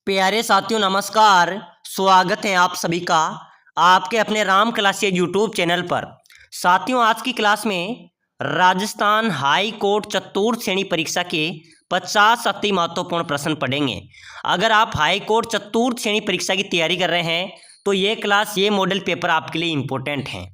प्यारे साथियों नमस्कार। स्वागत है आप सभी का आपके अपने राम क्लासेज यूट्यूब चैनल पर। साथियों आज की क्लास में राजस्थान हाई कोर्ट चतुर्थ श्रेणी परीक्षा के 50 अति महत्वपूर्ण प्रश्न पढ़ेंगे। अगर आप हाई कोर्ट चतुर्थ श्रेणी परीक्षा की तैयारी कर रहे हैं तो ये मॉडल पेपर आपके लिए इम्पोर्टेंट हैं।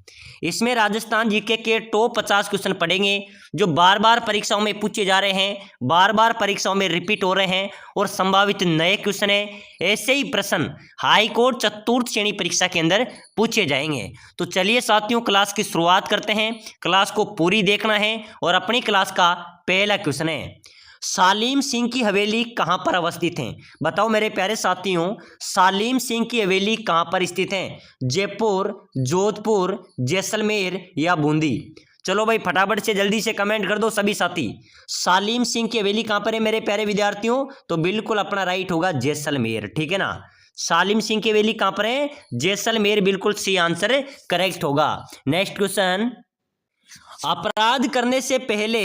इसमें राजस्थान जीके के टॉप 50 क्वेश्चन पढ़ेंगे जो बार बार परीक्षाओं में पूछे जा रहे हैं, बार बार परीक्षाओं में रिपीट हो रहे हैं और संभावित नए क्वेश्चन है। ऐसे ही प्रश्न हाई कोर्ट चतुर्थ श्रेणी परीक्षा के अंदर पूछे जाएंगे। तो चलिए साथियों क्लास की शुरुआत करते हैं। क्लास को पूरी देखना है और अपनी क्लास का पहला क्वेश्चन है, सालीम सिंह की हवेली कहाँ पर अवस्थित है? बताओ मेरे प्यारे साथियों, सालीम सिंह की हवेली कहाँ पर स्थित है? जयपुर, जोधपुर, जैसलमेर या बूंदी? चलो भाई फटाफट से जल्दी से कमेंट कर दो सभी साथी। सालीम सिंह की हवेली कहाँ पर है मेरे प्यारे विद्यार्थियों? तो बिल्कुल अपना राइट होगा जैसलमेर, ठीक है ना। सालिम सिंह की हवेली कहाँ पर है? जैसलमेर, बिल्कुल सी आंसर करेक्ट होगा। नेक्स्ट क्वेश्चन, अपराध करने से पहले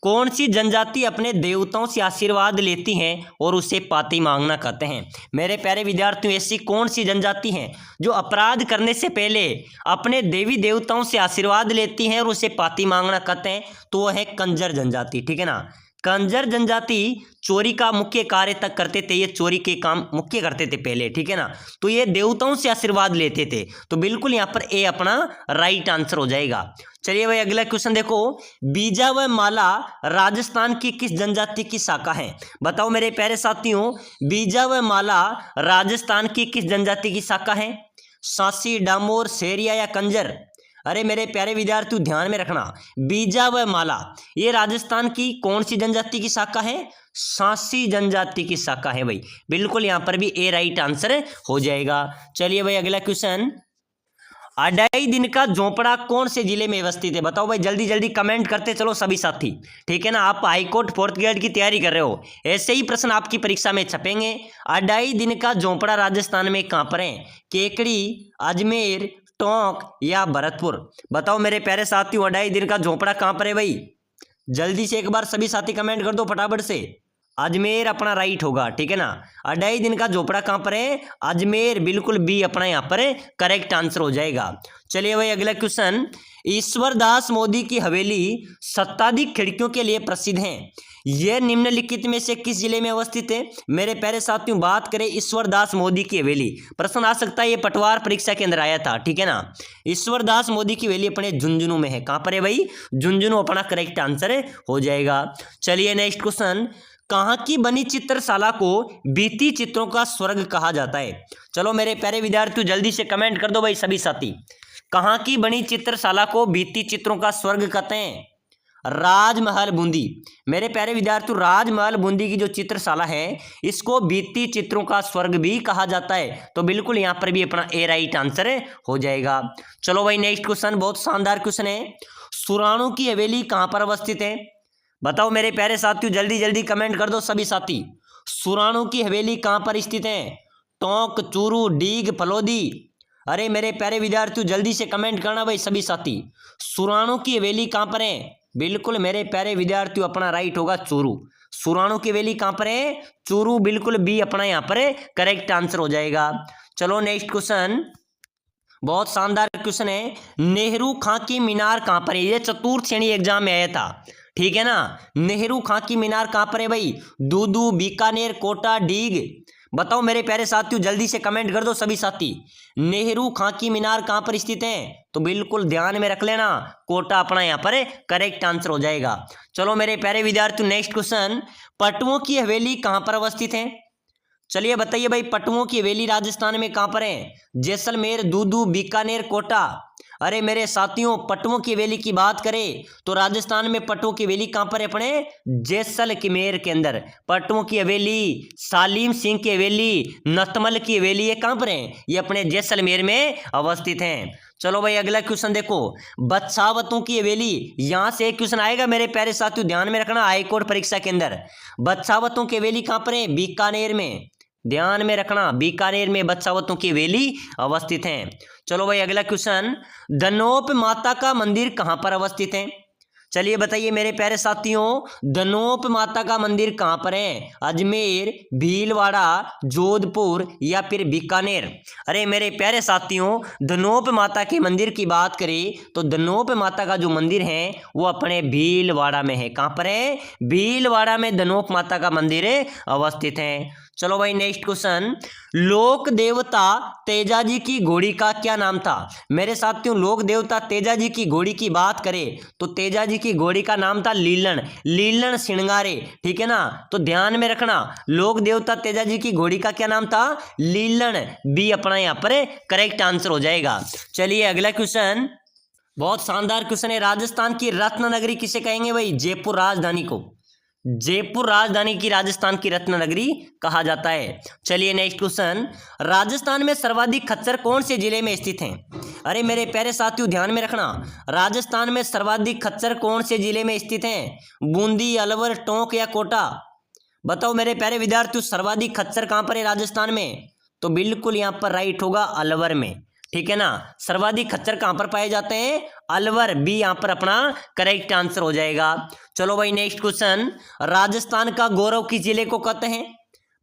कौन सी जनजाति अपने देवताओं से आशीर्वाद लेती हैं और उसे पाती मांगना कहते हैं? मेरे प्यारे विद्यार्थियों ऐसी कौन सी जनजाति हैं जो अपराध करने से पहले अपने देवी देवताओं से आशीर्वाद लेती हैं और उसे पाती मांगना कहते हैं? तो वह है कंजर जनजाति, ठीक है ना। कंजर जनजाति चोरी का मुख्य कार्य तक करते थे, ये चोरी के काम मुख्य करते थे पहले, ठीक है ना। तो ये देवताओं से आशीर्वाद लेते थे, तो बिल्कुल यहाँ पर ए अपना राइट आंसर हो जाएगा। चलिए भाई अगला क्वेश्चन देखो, बीजा व माला राजस्थान की किस जनजाति की शाखा है? बताओ मेरे प्यारे साथियों, बीजा व माला राजस्थान की किस जनजाति की शाखा है? सांसी, डामोर, सेरिया या कंजर? अरे मेरे प्यारे विद्यार्थियों ध्यान में रखना, बीजा व माला ये राजस्थान की कौन सी जनजाति की शाखा है? सांसी जनजाति की शाखा है भाई, बिल्कुल यहाँ पर भी ए राइट आंसर हो जाएगा। चलिए भाई अगला क्वेश्चन, अढ़ाई दिन का झोपड़ा कौन से जिले में अवस्थित है? बताओ भाई जल्दी जल्दी कमेंट करते चलो सभी साथी, ठीक है ना। आप हाईकोर्ट फोर्थ ग्रेड की तैयारी कर रहे हो, ऐसे ही प्रश्न आपकी परीक्षा में छपेंगे। अढ़ाई दिन का झोपड़ा राजस्थान में कहाँ पर है? केकड़ी, अजमेर, टोंक या भरतपुर? बताओ मेरे प्यारे साथियों अढ़ाई दिन का झोपड़ा कहाँ पर है भाई? जल्दी से एक बार सभी साथी कमेंट कर दो फटाफट से। अजमेर अपना राइट होगा, ठीक है ना। अढ़ाई दिन का झोपड़ा कहाँ पर है? अजमेर, बिल्कुल बी अपना यहाँ पर करेक्ट आंसर हो जाएगा। चलिए भाई अगला क्वेश्चन, ईश्वर दास मोदी की हवेली सत्ताधिक खिड़कियों के लिए प्रसिद्ध है, यह निम्नलिखित में से किस जिले में अवस्थित है? मेरे प्यारे साथियों बात करें ईश्वर दास मोदी की हवेली, प्रश्न आ सकता है, ये पटवार परीक्षा के अंदर आया था, ठीक है ना। ईश्वर दास मोदी की हवेली अपने झुंझुनू में है। कहाँ पर है भाई? झुंझुनू अपना करेक्ट आंसर हो जाएगा। चलिए नेक्स्ट क्वेश्चन, कहाँ की बनी चित्रशाला को भित्ति चित्रों का स्वर्ग कहा जाता है? चलो मेरे प्यारे विद्यार्थियों जल्दी से कमेंट कर दो भाई सभी साथी। कहाँ की बनी चित्रशाला को भित्ति चित्रों का स्वर्ग कहते हैं? राजमहल बूंदी। मेरे प्यारे विद्यार्थियों राजमहल बूंदी की जो चित्रशाला है इसको भित्ति चित्रों का स्वर्ग भी कहा जाता है, तो बिल्कुल यहाँ पर भी अपना ए राइट आंसर हो जाएगा। चलो भाई नेक्स्ट क्वेश्चन बहुत शानदार क्वेश्चन है, सुराणों की हवेली कहाँ पर अवस्थित है? बताओ मेरे प्यारे साथियों जल्दी जल्दी कमेंट कर दो सभी साथी। सुराणों की हवेली कहाँ पर स्थित है? टोंक, चूरू, डीग, फलोदी? अरे मेरे प्यारे विद्यार्थियों जल्दी से कमेंट करना भाई सभी साथी। सुराणों की हवेली कहाँ पर है? बिल्कुल मेरे प्यारे विद्यार्थियों अपना राइट होगा चूरू। सुराणों की हवेली कहाँ पर है? चूरू, बिल्कुल बी अपना यहाँ पर करेक्ट आंसर हो जाएगा। चलो नेक्स्ट क्वेश्चन बहुत शानदार क्वेश्चन है, नेहरू खां की मीनार कहाँ पर है? ये चतुर्थ श्रेणी एग्जाम में आया था, ठीक है ना। नेहरू खां की मीनार कहाँ पर है भाई? दूदू, बीकानेर, कोटा, डीग? बताओ मेरे प्यारे साथियों जल्दी से कमेंट कर दो सभी साथी। नेहरू खां की मीनार कहाँ पर स्थित है? तो बिल्कुल ध्यान में रख लेना, कोटा अपना यहाँ पर करेक्ट आंसर हो जाएगा। चलो मेरे प्यारे विद्यार्थियों नेक्स्ट क्वेश्चन, पटवों की हवेली कहाँ पर अवस्थित है? चलिए बताइए भाई पटवों की हवेली राजस्थान में कहाँ पर है? जैसलमेर, दूदू, बीकानेर, कोटा? अरे मेरे साथियों पटवों की हवेली की बात करें तो राजस्थान में पटवों की हवेली कहाँ पर है? अपने जैसलमेर के अंदर पटवों की हवेली, सालीम सिंह की हवेली, नतमल की हवेली ये कहाँ पर है? ये अपने जैसलमेर में अवस्थित हैं। चलो भाई अगला क्वेश्चन देखो, बछावतों की हवेली, यहां से एक क्वेश्चन आएगा मेरे प्यारे साथियों ध्यान में रखना हाईकोर्ट परीक्षा के अंदर। बछावतों की हवेली कहाँ पर है? बीकानेर में, ध्यान में रखना बीकानेर में बछावतों की हवेली अवस्थित है। चलो भाई अगला क्वेश्चन, धनोप माता का मंदिर कहाँ पर अवस्थित है? चलिए बताइए मेरे प्यारे साथियों, धनोप माता का मंदिर कहाँ पर है? अजमेर, भीलवाड़ा, जोधपुर या फिर बीकानेर? अरे मेरे प्यारे साथियों, धनोप माता के मंदिर की बात करें तो धनोप माता का जो मंदिर है वो अपने भीलवाड़ा में है। कहाँ पर है? भीलवाड़ा में धनोप माता का मंदिर अवस्थित है। चलो भाई नेक्स्ट क्वेश्चन, लोक देवता तेजा जी की घोड़ी का क्या नाम था? मेरे साथियों, लोक देवता तेजा जी की घोड़ी की बात करें तो तेजा जी की घोड़ी का नाम था लीलन, लीलन सिंगारे। ठीक है ना, तो ध्यान में रखना, लोक देवता तेजा जी की घोड़ी का क्या नाम था? लीलन। बी अपना यहाँ पर करेक्ट आंसर हो जाएगा। चलिए अगला क्वेश्चन, बहुत शानदार क्वेश्चन है। राजस्थान की रत्न नगरी किसे कहेंगे भाई? जयपुर राजधानी को, जयपुर राजधानी की राजस्थान की रत्न नगरी कहा जाता है। चलिए नेक्स्ट क्वेश्चन, राजस्थान में सर्वाधिक खच्चर कौन से जिले में स्थित हैं? अरे मेरे प्यारे साथियों ध्यान में रखना, राजस्थान में सर्वाधिक खच्चर कौन से जिले में स्थित हैं? बूंदी, अलवर, टोंक या कोटा? बताओ मेरे प्यारे विद्यार्थियों, सर्वाधिक खच्चर कहाँ पर है राजस्थान में? तो बिल्कुल यहाँ पर राइट होगा, अलवर में। ठीक है ना, सर्वाधिक खच्चर कहाँ पर पाए जाते हैं? अलवर। बी यहाँ पर अपना करेक्ट आंसर हो जाएगा। चलो भाई नेक्स्ट क्वेश्चन, राजस्थान का गौरव किस जिले को कहते हैं?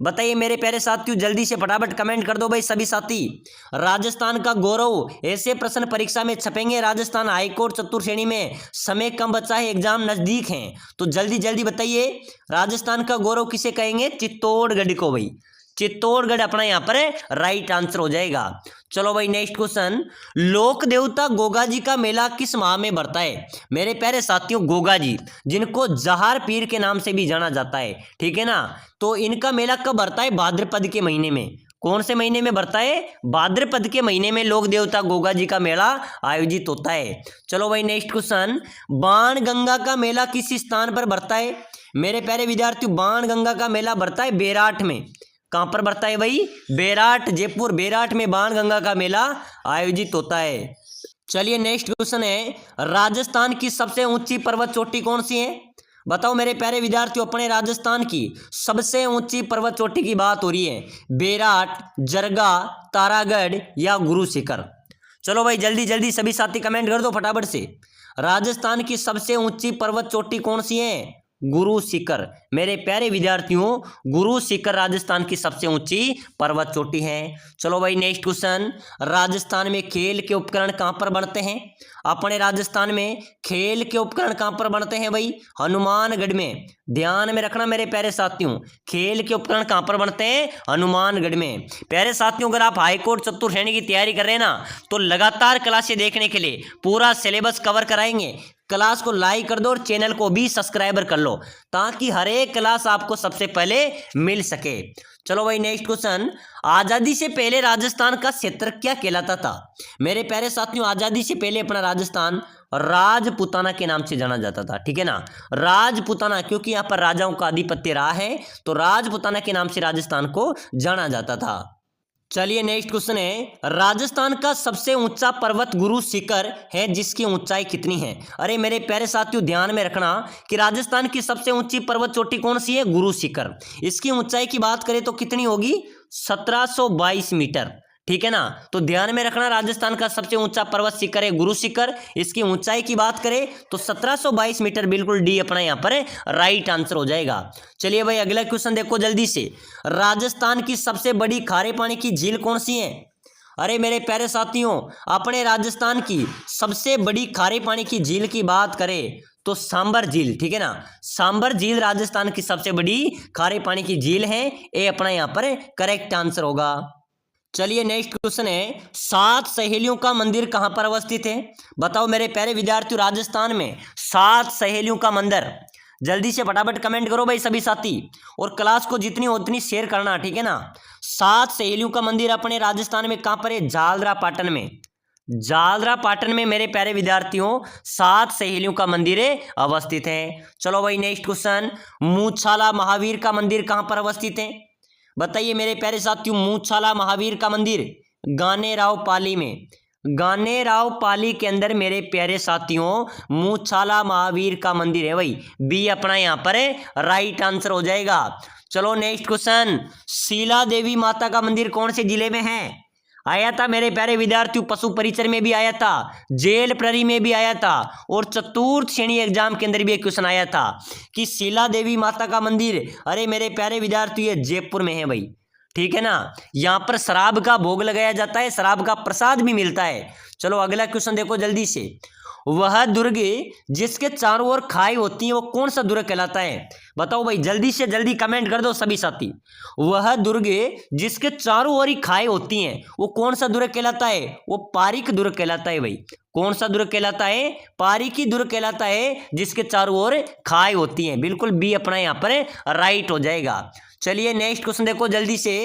बताइए मेरे प्यारे साथियों, जल्दी से फटाफट कमेंट कर दो भाई सभी साथी। राजस्थान का गौरव, ऐसे प्रश्न परीक्षा में छपेंगे राजस्थान हाईकोर्ट चतुर्थ श्रेणी में, समय कम बचा है, एग्जाम नजदीक है, तो जल्दी जल्दी बताइए राजस्थान का गौरव किसे कहेंगे? चित्तौड़गढ़ को भाई, चित्तौड़गढ़ अपना यहाँ पर राइट आंसर हो जाएगा। चलो भाई नेक्स्ट क्वेश्चन, लोक देवता गोगा जी का मेला किस माह में बढ़ता है? मेरे प्यारे साथियों, गोगा जी जिनको जहार पीर के नाम से भी जाना जाता है, ठीक है ना, तो इनका मेला कब बढ़ता है? भाद्रपद के महीने में। कौन से महीने में बढ़ता है? भाद्रपद के महीने में लोक देवता गोगा जी का मेला आयोजित होता है। चलो भाई नेक्स्ट क्वेश्चन, बाण गंगा का मेला किस स्थान पर बढ़ता है? मेरे प्यारे विद्यार्थियों, बाण गंगा का मेला बढ़ता है बेराट में। कहां पर बढ़ता है भाई? बेराट, जयपुर बेराट में बाण गंगा का मेला आयोजित होता है। चलिए नेक्स्ट क्वेश्चन है, राजस्थान की सबसे ऊंची पर्वत चोटी कौन सी है? बताओ मेरे प्यारे विद्यार्थियों, अपने राजस्थान की सबसे ऊंची पर्वत चोटी की बात हो रही है, बेराट, जरगा, तारागढ़ या गुरु शिखर? चलो भाई जल्दी जल्दी सभी साथी कमेंट कर दो फटाफट से, राजस्थान की सबसे ऊंची पर्वत चोटी कौन सी है? गुरु शिखर। मेरे प्यारे विद्यार्थियों, गुरु शिखर राजस्थान की सबसे ऊंची पर्वत चोटी है। चलो भाई नेक्स्ट क्वेश्चन, राजस्थान में खेल के उपकरण कहां पर बनते हैं? अपने राजस्थान में खेल के उपकरण कहां पर बनते हैं भाई? हनुमानगढ़ में। ध्यान में रखना मेरे प्यारे साथियों, खेल के उपकरण कहां पर बनते हैं? हनुमानगढ़ में। प्यारे साथियों, अगर आप हाईकोर्ट चतुर्थ श्रेणी की तैयारी कर रहे हैं ना, तो लगातार क्लासें देखने के लिए पूरा सिलेबस कवर कराएंगे। क्लास को लाइक कर दो और चैनल को भी सब्सक्राइबर कर लो, ताकि हर एक क्लास आपको सबसे पहले मिल सके। चलो भाई नेक्स्ट क्वेश्चन, आजादी से पहले राजस्थान का क्षेत्र क्या कहलाता था? मेरे प्यारे साथियों, आजादी से पहले अपना राजस्थान राजपूताना के नाम से जाना जाता था। ठीक है ना, राजपूताना, क्योंकि यहाँ पर राजाओं का आधिपत्य रहा है, तो राजपूताना के नाम से राजस्थान को जाना जाता था। चलिए नेक्स्ट क्वेश्चन है, राजस्थान का सबसे ऊंचा पर्वत गुरु शिखर है, जिसकी ऊंचाई कितनी है? अरे मेरे प्यारे साथियों, ध्यान में रखना कि राजस्थान की सबसे ऊंची पर्वत चोटी कौन सी है? गुरु शिखर। इसकी ऊंचाई की बात करें तो कितनी होगी? 1722 मीटर। ठीक है ना, तो ध्यान में रखना, राजस्थान का सबसे ऊंचा पर्वत शिखर है गुरु शिखर। इसकी ऊंचाई की बात करें तो 1722 मीटर, बिल्कुल डी अपना यहाँ पर राइट आंसर हो जाएगा। चलिए भाई अगला क्वेश्चन देखो जल्दी से, राजस्थान की सबसे बड़ी खारे पानी की झील कौन सी है? अरे मेरे प्यारे साथियों, अपने राजस्थान की सबसे बड़ी खारे पानी की झील की बात करें तो सांबर झील। ठीक है ना, सांबर झील राजस्थान की सबसे बड़ी खारे पानी की झील है, ये अपना यहाँ पर करेक्ट आंसर होगा। चलिए नेक्स्ट क्वेश्चन है, 7 सहेलियों का मंदिर कहां पर अवस्थित है? बताओ मेरे प्यारे विद्यार्थियों, राजस्थान में 7 सहेलियों का मंदिर। जल्दी से फटाफट कमेंट करो भाई सभी साथी, और क्लास को जितनी हो उतनी शेयर करना। ठीक है ना, 7 सहेलियों का मंदिर अपने राजस्थान में कहां पर है? जालरा पाटन में। जालरा पाटन में मेरे प्यारे विद्यार्थियों 7 सहेलियों का मंदिर अवस्थित है। चलो भाई नेक्स्ट क्वेश्चन, मूछाला महावीर का मंदिर कहां पर अवस्थित है? बताइए मेरे प्यारे साथियों, मूछाला महावीर का मंदिर गानेराव पाली में। गानेराव पाली के अंदर मेरे प्यारे साथियों मूछाला महावीर का मंदिर है भाई, बी अपना यहाँ पर राइट आंसर हो जाएगा। चलो नेक्स्ट क्वेश्चन, शीला देवी माता का मंदिर कौन से जिले में है? आया था मेरे प्यारे विद्यार्थियों, पशु परिचर में भी आया था, जेल प्रहरी में भी आया था, और चतुर्थ श्रेणी एग्जाम के अंदर भी एक क्वेश्चन आया था कि शीला देवी माता का मंदिर, अरे मेरे प्यारे विद्यार्थियों ये जयपुर में है भाई, ठीक है ना। यहाँ पर शराब का भोग लगाया जाता है, शराब का प्रसाद भी मिलता है। चलो अगला क्वेश्चन देखो जल्दी से। वह दुर्ग जिसके चारों ओर खाई होती है वो कौन सा दुर्ग कहलाता है? बताओ भाई, जल्दी से जल्दी कमेंट कर दो सभी साथी। वह दुर्ग जिसके चारों ओर ही खाई होती हैं वो कौन सा दुर्ग कहलाता है? वो पारीक दुर्ग कहलाता है भाई। कौन सा दुर्ग कहलाता है? पारीकी दुर्ग कहलाता है, जिसके चारों ओर खाई होती हैं। बिल्कुल बी अपना यहाँ पर राइट हो जाएगा। चलिए नेक्स्ट क्वेश्चन देखो जल्दी से।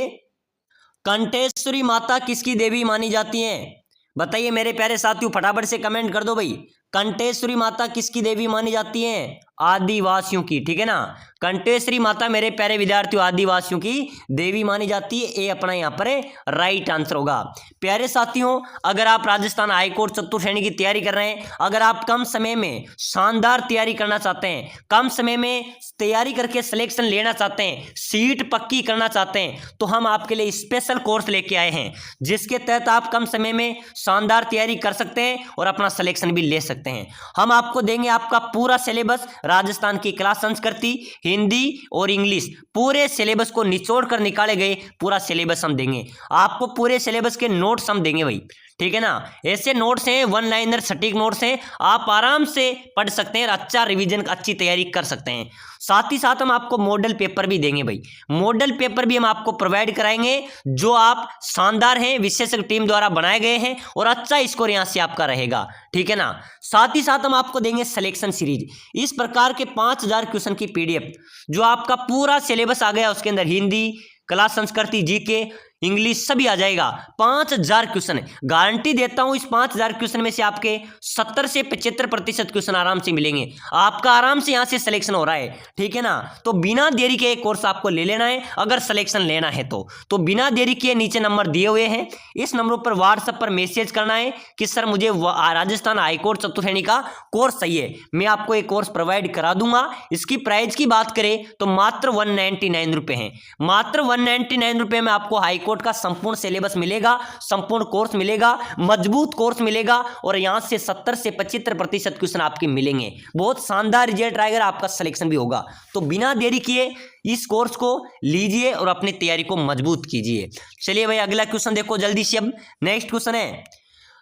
कंठेश्वरी माता किसकी देवी मानी जाती है? बताइए मेरे प्यारे साथियों, फटाफट से कमेंट कर दो भाई। कंठेश्वरी माता किसकी देवी मानी जाती है? आदिवासियों की, ठीक है ना। कंठेश्वरी माता मेरे प्यारे विद्यार्थियों आदिवासियों की देवी मानी जाती है। ए अपना यहाँ पर राइट आंसर होगा। प्यारे साथियों, अगर आप राजस्थान हाईकोर्ट चतुर्थ श्रेणी की तैयारी कर रहे हैं, अगर आप कम समय में शानदार तैयारी करना चाहते हैं, कम समय में तैयारी करके सिलेक्शन लेना चाहते हैं, सीट पक्की करना चाहते हैं, तो हम आपके लिए स्पेशल कोर्स लेके आए हैं, जिसके तहत आप कम समय में शानदार तैयारी कर सकते हैं और अपना सिलेक्शन भी ले सकते हैं। हम आपको देंगे आपका पूरा सिलेबस, राजस्थान की क्लास संस्कृति, हिंदी और इंग्लिश, पूरे सिलेबस को निचोड़ कर निकाले गए पूरा सिलेबस हम देंगे आपको। पूरे सिलेबस के नोट्स हम देंगे भाई, ठीक है ना। ऐसे नोट्स हैं, वन लाइनर सटीक नोट्स हैं, आप आराम से पढ़ सकते हैं, अच्छा रिवीजन, अच्छी तैयारी कर सकते हैं। साथ ही साथ हम आपको मॉडल पेपर भी देंगे भाई। मॉडल पेपर भी हम आपको प्रोवाइड कराएंगे, जो आप शानदार हैं, विशेषज्ञ टीम द्वारा बनाए गए हैं, और अच्छा स्कोर यहाँ से आपका रहेगा, ठीक है ना। साथ ही साथ हम आपको देंगे सिलेक्शन सीरीज। इस प्रकार के 5000 क्वेश्चन की पीडीएफ, जो आपका पूरा सिलेबस आ गया, उसके अंदर हिंदी, क्लास संस्कृति, जीके, इंग्लिश सभी आ जाएगा। 5000 क्वेश्चन, गारंटी देता हूं इस 5000 क्वेश्चन में से आपके 70 से 75% क्वेश्चन आराम से मिलेंगे। आपका आराम से यहां से सिलेक्शन हो रहा है, ठीक है ना। तो बिना देरी के एक कोर्स आपको ले लेना है अगर सिलेक्शन लेना है तो बिना देरी के नीचे नंबर दिए हुए हैं, इस नंबरों पर व्हाट्सएप पर मैसेज करना है कि सर मुझे राजस्थान हाईकोर्ट चतुर्थ श्रेणी का कोर्स चाहिए, मैं आपको एक कोर्स प्रोवाइड करा दूंगा। इसकी प्राइस की बात करें तो मात्र 199 रुपए है। मात्र 199 रुपए में आपको हाईकोर्ट का संपूर्ण सिलेबस मिलेगा, संपूर्ण कोर्स मिलेगा, मजबूत कोर्स मिलेगा, और यहां से 70 से 75% क्वेश्चन आपके मिलेंगे। बहुत शानदार रिजल्ट आएगा, आपका सिलेक्शन भी होगा। तो बिना देरी किए इस कोर्स को लीजिए और अपनी तैयारी को मजबूत कीजिए। चलिए भाई अगला क्वेश्चन देखो जल्दी से। अब नेक्स्ट क्वेश्चन है,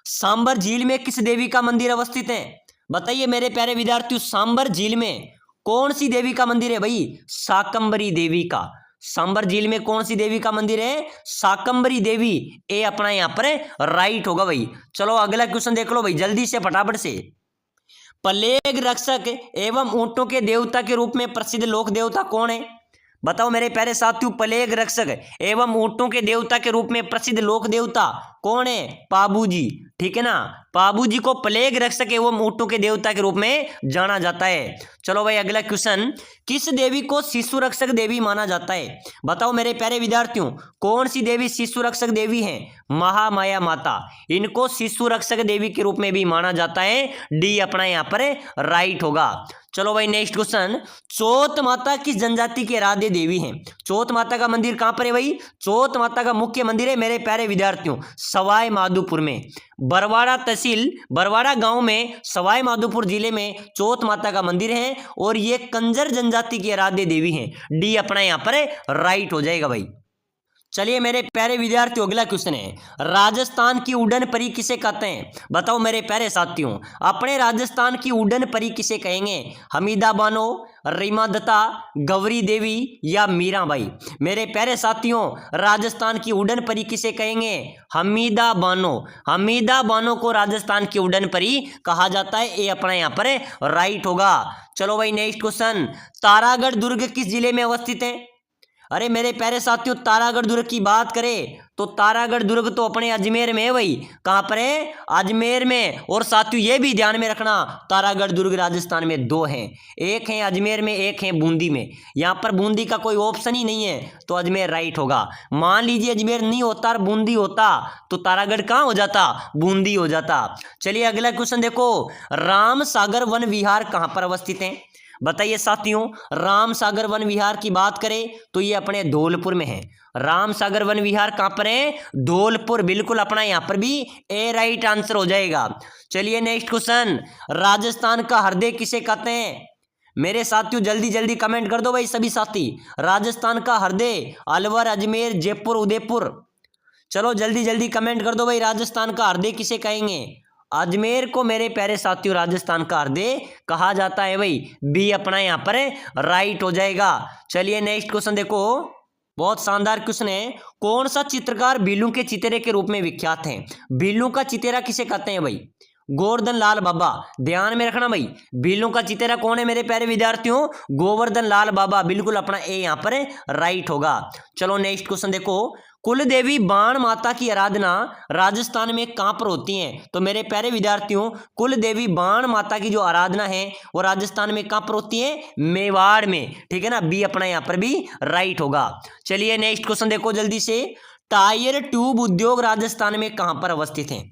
सांबर झील में किस देवी का मंदिर अवस्थित है? बताइए मेरे प्यारे विद्यार्थियों, सांबर झील में कौन सी देवी का मंदिर है भाई? शाकंभरी देवी का। सांबर झील में कौन सी देवी का मंदिर है? शाकंभरी देवी। ए अपना यहां पर राइट होगा भाई। चलो अगला क्वेश्चन देख लो भाई जल्दी से, फटाफट से। प्लेग रक्षक एवं ऊंटों के देवता के रूप में प्रसिद्ध लोक देवता कौन है? बताओ मेरे प्यारे साथियों, प्लेग रक्षक एवं ऊंटों के देवता के रूप में प्रसिद्ध लोक देवता कौन है? पाबूजी, ठीक है ना। पाबूजी को प्लेग रक्षक एवं ऊंटों के देवता के रूप में जाना जाता है। चलो भाई अगला क्वेश्चन, किस देवी को शिशु रक्षक देवी माना जाता है? बताओ मेरे प्यारे विद्यार्थियों, कौन सी देवी शिशु रक्षक देवी है? महामाया माता, इनको शिशु रक्षक देवी के रूप में भी माना जाता है। डी अपना यहाँ पर राइट होगा। चलो भाई नेक्स्ट क्वेश्चन, चौथ माता किस जनजाति की आराध्य देवी है? चौथ माता का मंदिर कहां पर है भाई? चौथ माता का मुख्य मंदिर है मेरे प्यारे विद्यार्थियों सवाई माधोपुर में, बरवाड़ा तहसील, बरवाड़ा गांव में, सवाई माधोपुर जिले में चौथ माता का मंदिर है, और ये कंजर जनजाति की आराध्य देवी है। डी अपना यहां पर राइट हो जाएगा भाई। चलिए मेरे प्यारे विद्यार्थियों अगला क्वेश्चन है, राजस्थान की उड़न परी किसे कहते हैं? बताओ मेरे प्यारे साथियों, अपने राजस्थान की उड़न परी किसे कहेंगे? हमीदा बानो, रीमा दत्ता, गौरी देवी या मीराबाई? मेरे प्यारे साथियों, राजस्थान की उड़न परी किसे कहेंगे? हमीदा बानो। हमीदा बानो को राजस्थान की उड़न परी कहा जाता है। ये अपना यहाँ पर राइट होगा। चलो भाई नेक्स्ट क्वेश्चन, तारागढ़ दुर्ग किस जिले में अवस्थित है? अरे मेरे प्यारे साथियों, तारागढ़ दुर्ग की बात करें तो तारागढ़ दुर्ग तो अपने अजमेर में है भाई। कहां पर है? अजमेर में। और साथियों ये भी ध्यान में रखना, तारागढ़ दुर्ग राजस्थान में 2 हैं, एक है अजमेर में, एक है बूंदी में। यहां पर बूंदी का कोई ऑप्शन ही नहीं है, तो अजमेर राइट होगा। मान लीजिए अजमेर नहीं होता और बूंदी होता तो तारागढ़ कहां हो जाता? बूंदी हो जाता। चलिए अगला क्वेश्चन देखो, राम सागर वन विहार कहां पर अवस्थित है? बताइए साथियों, राम सागर वन विहार की बात करें तो ये अपने धौलपुर में है। राम सागर वन विहार कहां पर है? धौलपुर। बिल्कुल अपना यहां पर भी ए राइट आंसर हो जाएगा। चलिए नेक्स्ट क्वेश्चन, राजस्थान का हृदय किसे कहते हैं? मेरे साथियों जल्दी जल्दी कमेंट कर दो भाई सभी साथी। राजस्थान का हृदय अलवर, अजमेर, जयपुर, उदयपुर। चलो जल्दी जल्दी कमेंट कर दो भाई, राजस्थान का हृदय किसे कहेंगे? अजमेर को मेरे प्यारे साथियों राजस्थान का हृदय कहा जाता है भाई। बी अपना यहां पर राइट हो जाएगा। चलिए नेक्स्ट क्वेश्चन देखो, बहुत शानदार क्वेश्चन है। कौन सा चित्रकार भीलू के चितेरे के रूप में विख्यात है? भीलू का चितेरा किसे कहते हैं भाई? गोवर्धन लाल बाबा। ध्यान में रखना भाई, भीलू का चितेरा कौन है मेरे प्यारे विद्यार्थियों? गोवर्धन लाल बाबा। बिल्कुल अपना ए यहां पर राइट होगा। चलो नेक्स्ट क्वेश्चन देखो, कुल देवी बाण माता की आराधना राजस्थान में कहां पर होती है? तो मेरे प्यारे विद्यार्थियों कुल देवी बाण माता की जो आराधना है वो राजस्थान में कहां पर होती है? मेवाड़ में। ठीक है ना, बी अपना यहां पर भी राइट होगा। चलिए नेक्स्ट क्वेश्चन देखो जल्दी से, टायर ट्यूब उद्योग राजस्थान में कहां पर अवस्थित है?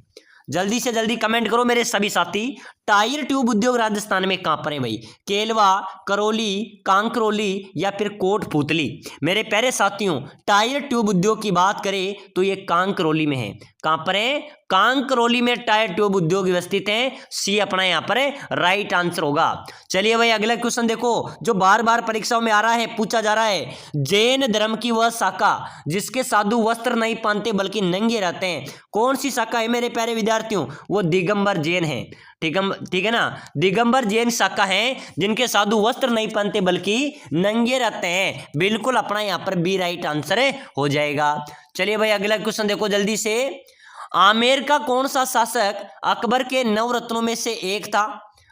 जल्दी से जल्दी कमेंट करो मेरे सभी साथी, टायर ट्यूब उद्योग राजस्थान में कहां पर है भाई? केलवा, करौली, कांकरोली या फिर कोटपूतली? मेरे प्यारे साथियों टायर ट्यूब उद्योग की बात करें तो ये कांकरोली में है। कहां पर है? कांकरोली में टायर ट्यूब उद्योग स्थित है। सी अपना यहां पर राइट आंसर होगा। चलिए भाई अगला क्वेश्चन देखो, जो बार बार परीक्षाओं में आ रहा है, पूछा जा रहा है, जैन धर्म की वह शाखा जिसके साधु वस्त्र नहीं पहनते बल्कि नंगे रहते हैं, कौन सी शाखा है मेरे प्यारे विद्यार्थियों? वो दिगंबर जैन है। ठीक है ना, दिगंबर जैन शाखा है जिनके साधु वस्त्र नहीं पहनते बल्कि नंगे रहते हैं। बिल्कुल अपना यहां पर बी राइट आंसर हो जाएगा। चलिए भाई अगला क्वेश्चन देखो जल्दी से, आमेर का कौन सा शासक अकबर के नवरत्नों में से एक था?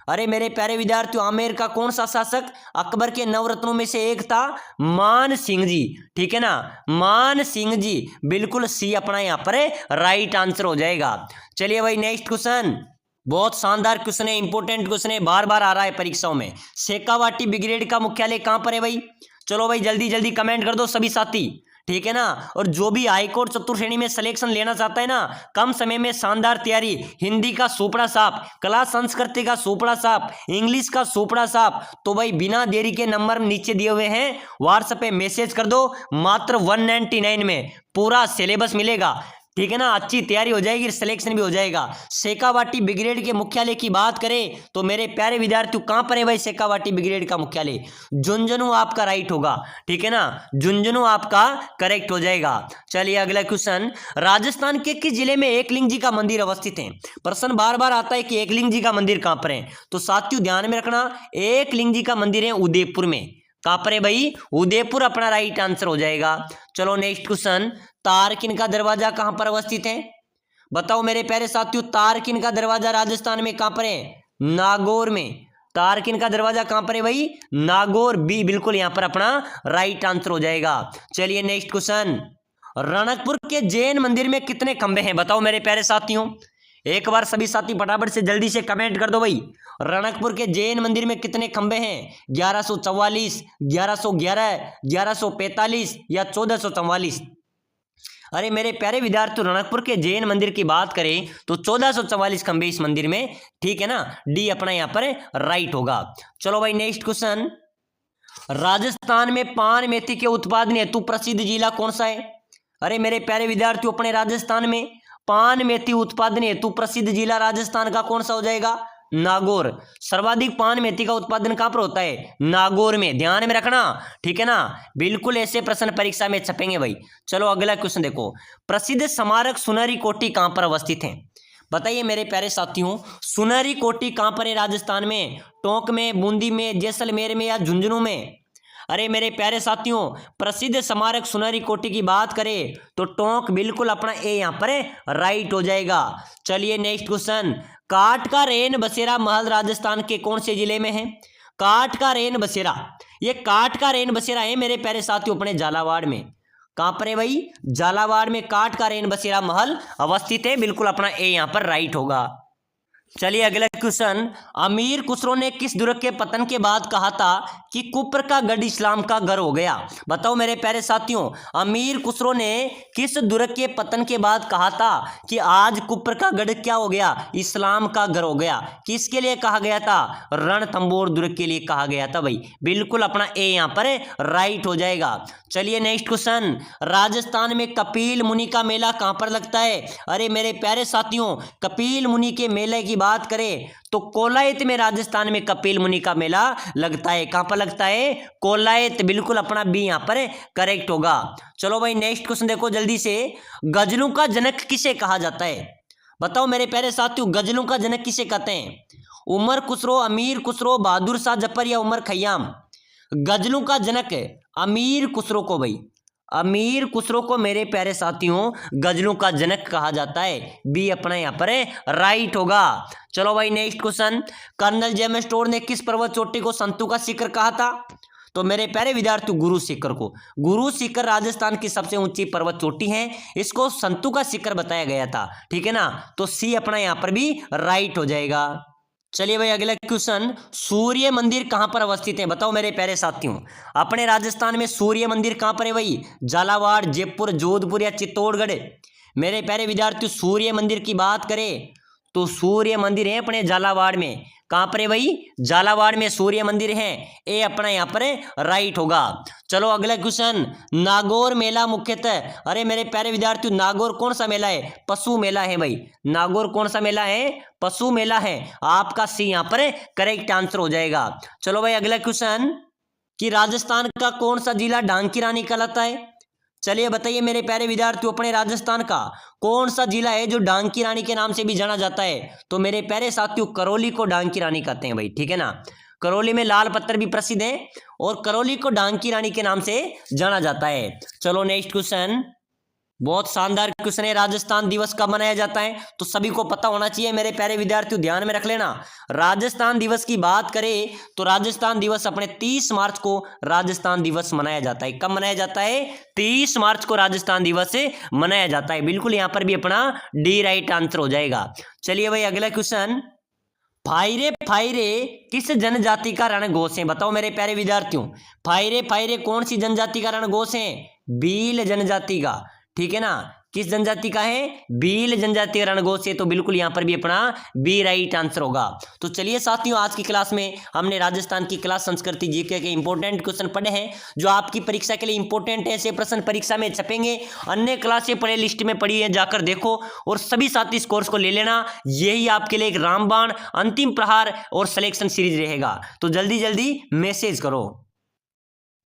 अरे मेरे प्यारे विद्यार्थियों आमेर का कौन सा शासक अकबर के नवरत्नों में से एक था? मान सिंह जी। ठीक है ना, मान सिंह जी। बिल्कुल सी अपना यहां पर राइट आंसर हो जाएगा। चलिए भाई नेक्स्ट क्वेश्चन, बहुत शानदार क्वेश्चन है, इंपॉर्टेंट क्वेश्चन है, बार बार आ रहा है परीक्षाओं में। शेखावाटी ब्रिगेड का मुख्यालय कहां पर है भाई? चलो भाई जल्दी जल्दी कमेंट कर दो सभी साथी। ठीक है ना, और जो भी हाईकोर्ट चतुर्थ श्रेणी में सिलेक्शन लेना चाहता है ना, कम समय में शानदार तैयारी, हिंदी का सुपड़ा साफ, कला संस्कृति का सुपड़ा साफ, इंग्लिश का सुपड़ा साफ, तो भाई बिना देरी के नंबर नीचे दिए हुए हैं, व्हाट्सएप पे मैसेज कर दो। मात्र 199 में पूरा सिलेबस मिलेगा। ठीक है ना, अच्छी तैयारी हो जाएगी, सिलेक्शन भी हो जाएगा। शेखावाटी ब्रिगेड के मुख्यालय की बात करें तो मेरे प्यारे विद्यार्थियों कहां पर है भाई शेखावाटी ब्रिगेड का मुख्यालय? झुंझुनू आपका राइट होगा। ठीक है ना, झुंझुनू आपका करेक्ट हो जाएगा। चलिए अगला क्वेश्चन, राजस्थान के किस जिले में एकलिंग जी का मंदिर अवस्थित है? प्रश्न बार बार आता है कि एकलिंग जी का मंदिर कहां पर है, तो साथियों ध्यान में रखना, एकलिंग जी का मंदिर है उदयपुर में। कहां पर है भाई? उदयपुर अपना राइट आंसर हो जाएगा। चलो नेक्स्ट क्वेश्चन, तारकिन का दरवाजा कहां पर अवस्थित है? बताओ मेरे प्यारे साथियों, तारकिन का दरवाजा राजस्थान में कहां पर है? नागौर में। तारकिन का दरवाजा कहां पर है भाई? नागौर। बी बिल्कुल यहां पर अपना राइट आंसर हो जाएगा। चलिए नेक्स्ट क्वेश्चन, रणकपुर के जैन मंदिर में कितने खंबे हैं? बताओ मेरे प्यारे साथियों, एक बार सभी साथी फटाफट से जल्दी से कमेंट कर दो भाई, रणकपुर के जैन मंदिर में कितने खंबे हैं? 1144, 1111, 1145 या 1444? अरे मेरे प्यारे विद्यार्थी रणकपुर के जैन मंदिर की बात करें तो 1444 खंबे इस मंदिर में। ठीक है ना, डी अपना यहां पर राइट होगा। चलो भाई नेक्स्ट क्वेश्चन, राजस्थान में पान मेथी के उत्पादन हेतु प्रसिद्ध जिला कौन सा है? अरे मेरे प्यारे विद्यार्थियों अपने राजस्थान में पान मेथी उत्पादन हेतु प्रसिद्ध जिला राजस्थान का कौन सा हो जाएगा? नागौर। सर्वाधिक पान मेथी का उत्पादन कहां पर होता है? नागौर में। ध्यान में रखना। ठीक है ना, बिल्कुल ऐसे प्रश्न परीक्षा में छपेंगे भाई। चलो अगला क्वेश्चन देखो, प्रसिद्ध स्मारक सुनहरी कोठी कहां पर अवस्थित है? बताइए मेरे प्यारे साथियों, सुनहरी कोठी कहां पर है राजस्थान में? टोंक में, बूंदी में, जैसलमेर में या झुंझुनू में? अरे मेरे प्यारे साथियों प्रसिद्ध स्मारक सुनहरी कोठी की बात करें तो टोंक। बिल्कुल अपना ए यहां पर राइट हो जाएगा। चलिए नेक्स्ट क्वेश्चन, काठ का रेन बसेरा महल राजस्थान के कौन से जिले में है? काठ का रेन बसेरा, ये काठ का रेन बसेरा है मेरे प्यारे साथियों अपने झालावाड़ में। कहां पर है भाई? झालावाड़ में काठ का रेन बसेरा महल अवस्थित है। बिल्कुल अपना ए यहां पर राइट होगा। चलिए अगला क्वेश्चन, अमीर खुसरो ने किस दुर्ग के पतन के बाद कहा था कि कुफर का गढ़ इस्लाम का घर हो गया? बताओ मेरे प्यारे साथियों, अमीर खुसरो ने किस दुर्ग के पतन के बाद कहा था कि आज कुफर का गढ़ क्या हो गया? इस्लाम का घर हो गया। किसके लिए कहा गया था? रणथंबोर दुर्ग के लिए कहा गया था भाई। बिल्कुल अपना ए यहां पर राइट हो जाएगा। चलिए नेक्स्ट क्वेश्चन, राजस्थान में कपिल मुनि का मेला कहां पर लगता है? अरे मेरे प्यारे साथियों, कपिल मुनि के मेले की बात करें तो कोलायत में राजस्थान में कपिल मुनि का मेला लगता है। कहां पर लगता है? कोलायत। बिल्कुल अपना बी यहां पर करेक्ट होगा। चलो भाई नेक्स्ट क्वेश्चन देखो जल्दी से, गजलों का जनक किसे कहा जाता है? बताओ मेरे प्यारे साथियों, गजलों का जनक किसे कहते हैं? उमर खुसरो, अमीर खुसरो, बहादुर शाह जफर या उमर खयाम? गजलों का जनक अमीर खुसरो को भाई, अमीर खुसरो को मेरे प्यारे साथियों गजलों का जनक कहा जाता है। बी अपना यहां पर राइट होगा। चलो भाई next question, colonel James Tod ने किस पर्वत चोटी को संतों का शिखर कहा था? तो मेरे प्यारे विद्यार्थियों गुरु शिखर को, गुरु शिखर राजस्थान की सबसे ऊंची पर्वत चोटी है, इसको संतों का शिखर बताया गया था। ठीक है ना, तो सी अपना यहां पर भी राइट हो जाएगा। चलिए भाई अगला क्वेश्चन, सूर्य मंदिर कहां पर अवस्थित है? बताओ मेरे प्यारे साथियों, अपने राजस्थान में सूर्य मंदिर कहां पर है भाई? झालावाड़, जयपुर, जोधपुर या चित्तौड़गढ़? मेरे प्यारे विद्यार्थियों सूर्य मंदिर की बात करें तो सूर्य मंदिर है अपने झालावाड़ में। कहां पर है भाई? झालावाड़ में सूर्य मंदिर है। ए अपना यहां पर राइट होगा। चलो अगला क्वेश्चन, नागौर मेला मुख्यतः, अरे मेरे प्यारे विद्यार्थियों नागौर कौन सा मेला है? पशु मेला है भाई। नागौर कौन सा मेला है? पशु मेला है। आपका सी यहां पर करेक्ट आंसर हो जाएगा। चलो भाई अगला क्वेश्चन, कि राजस्थान का कौन सा जिला डांग की रानी कहलाता है? चलिए बताइए मेरे प्यारे विद्यार्थियों, अपने राजस्थान का कौन सा जिला है जो डांग की रानी के नाम से भी जाना जाता है? तो मेरे प्यारे साथियों करौली को डांग की रानी कहते हैं भाई। ठीक है ना, करौली में लाल पत्थर भी प्रसिद्ध है और करौली को डांग की रानी के नाम से जाना जाता है। चलो नेक्स्ट क्वेश्चन, बहुत शानदार क्वेश्चन है, राजस्थान दिवस कब मनाया जाता है? तो सभी को पता होना चाहिए मेरे प्यारे विद्यार्थियों, ध्यान में रख लेना। राजस्थान दिवस की बात करें तो राजस्थान दिवस अपने 30 मार्च को राजस्थान दिवस मनाया जाता है। कब मनाया जाता है? 30 मार्च को राजस्थान दिवस मनाया जाता है। बिल्कुल यहां पर भी अपना डी राइट आंसर हो जाएगा। चलिए भाई अगला क्वेश्चन, फायरे फायरे किस जनजाति का रणघोष है? बताओ मेरे प्यारे विद्यार्थियों, फायरे फायरे कौन सी जनजाति का रणघोष है? भील जनजाति का। ठीक है ना, किस जनजाति का है? भील जनजाति का रणघोष है। तो बिल्कुल यहां पर भी अपना बी राइट आंसर होगा। तो चलिए साथियों, आज की क्लास में हमने राजस्थान की क्लास संस्कृति जीके के इंपॉर्टेंट क्वेश्चन पढ़े हैं जो आपकी परीक्षा के लिए इंपॉर्टेंट है। ऐसे प्रश्न परीक्षा में छपेंगे। अन्य क्लासें प्ले लिस्ट में पड़ी है, जाकर देखो और सभी साथी इस कोर्स को ले लेना। यही आपके लिए एक रामबाण, अंतिम प्रहार और सिलेक्शन सीरीज रहेगा। तो जल्दी जल्दी मैसेज करो।